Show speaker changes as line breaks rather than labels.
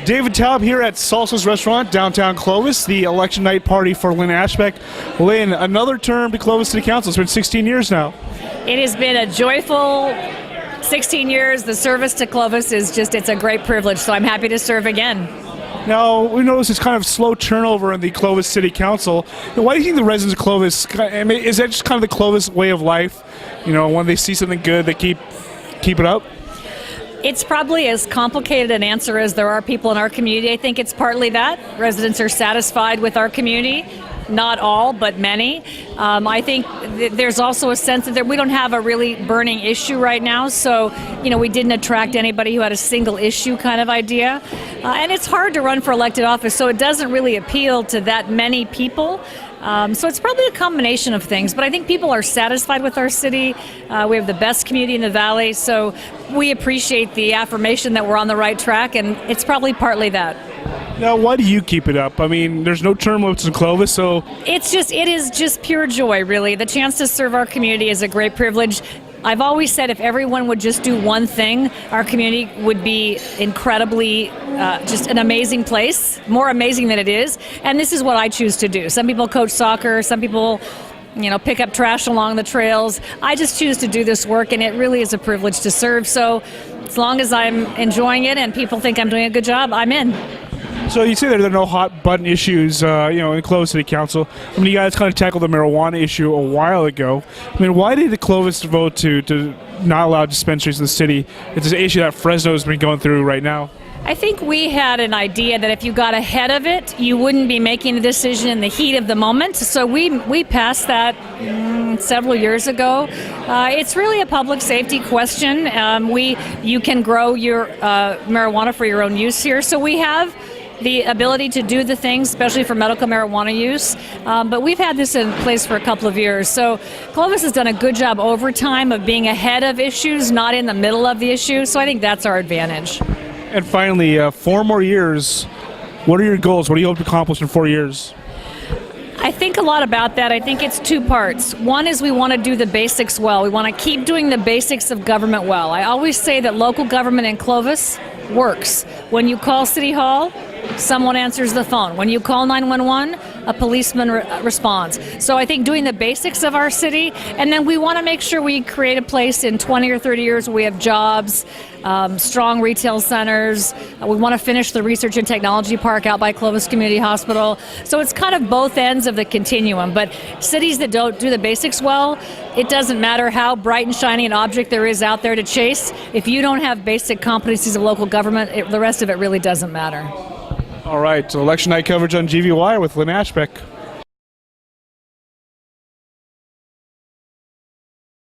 David Taub here at Salsa's Restaurant, downtown Clovis, the election night party for Lynne Ashbeck. Lynne, another term to Clovis City Council. It's been 16 years now.
It has been a joyful 16 years. The service to Clovis is it's a great privilege, so I'm happy to serve again.
Now, we notice this kind of slow turnover in the Clovis City Council. Why do you think the residents of Clovis, is that just kind of the Clovis way of life? You know, when they see something good, they keep it up?
It's probably as complicated an answer as there are people in our community. I think it's partly that. Residents are satisfied with our community. Not all, but many. I think there's also a sense that we don't have a really burning issue right now, so we didn't attract anybody who had a single issue kind of idea. And it's hard to run for elected office, so it doesn't really appeal to that many people. So it's probably a combination of things, but I think people are satisfied with our city. We have the best community in the valley, so we appreciate the affirmation that we're on the right track, and it's probably partly that.
Now, why do you keep it up? I mean, there's no term limits in Clovis, so...
It is just pure joy, really. The chance to serve our community is a great privilege. I've always said if everyone would just do one thing, our community would be incredibly just an amazing place, more amazing than it is. And this is what I choose to do. Some people coach soccer, some people pick up trash along the trails. I just choose to do this work, and it really is a privilege to serve. So as long as I'm enjoying it and people think I'm doing a good job, I'm in.
So you say there are no hot button issues, in Clovis City Council. I mean, you guys kind of tackled the marijuana issue a while ago. I mean, why did the Clovis vote to not allow dispensaries in the city? It's an issue that Fresno has been going through right now.
I think we had an idea that if you got ahead of it, you wouldn't be making the decision in the heat of the moment. So we passed that several years ago. It's really a public safety question. You can grow your marijuana for your own use here. So we have the ability to do the things, especially for medical marijuana use. But we've had this in place for a couple of years. So Clovis has done a good job over time of being ahead of issues, not in the middle of the issue. So I think that's our advantage.
And finally, 4 more years. What are your goals? What do you hope to accomplish in 4 years?
I think a lot about that. I think it's 2 parts. One is we want to do the basics well. We want to keep doing the basics of government well. I always say that local government in Clovis works. When you call City Hall, someone answers the phone. When you call 911, a policeman responds. So I think doing the basics of our city, and then we want to make sure we create a place in 20 or 30 years where we have jobs, strong retail centers. We want to finish the research and technology park out by Clovis Community Hospital. So it's kind of both ends of the continuum. But cities that don't do the basics well, it doesn't matter how bright and shiny an object there is out there to chase. If you don't have basic competencies of local government, the rest of it really doesn't matter.
All right, so election night coverage on GVY with Lynne Ashbeck.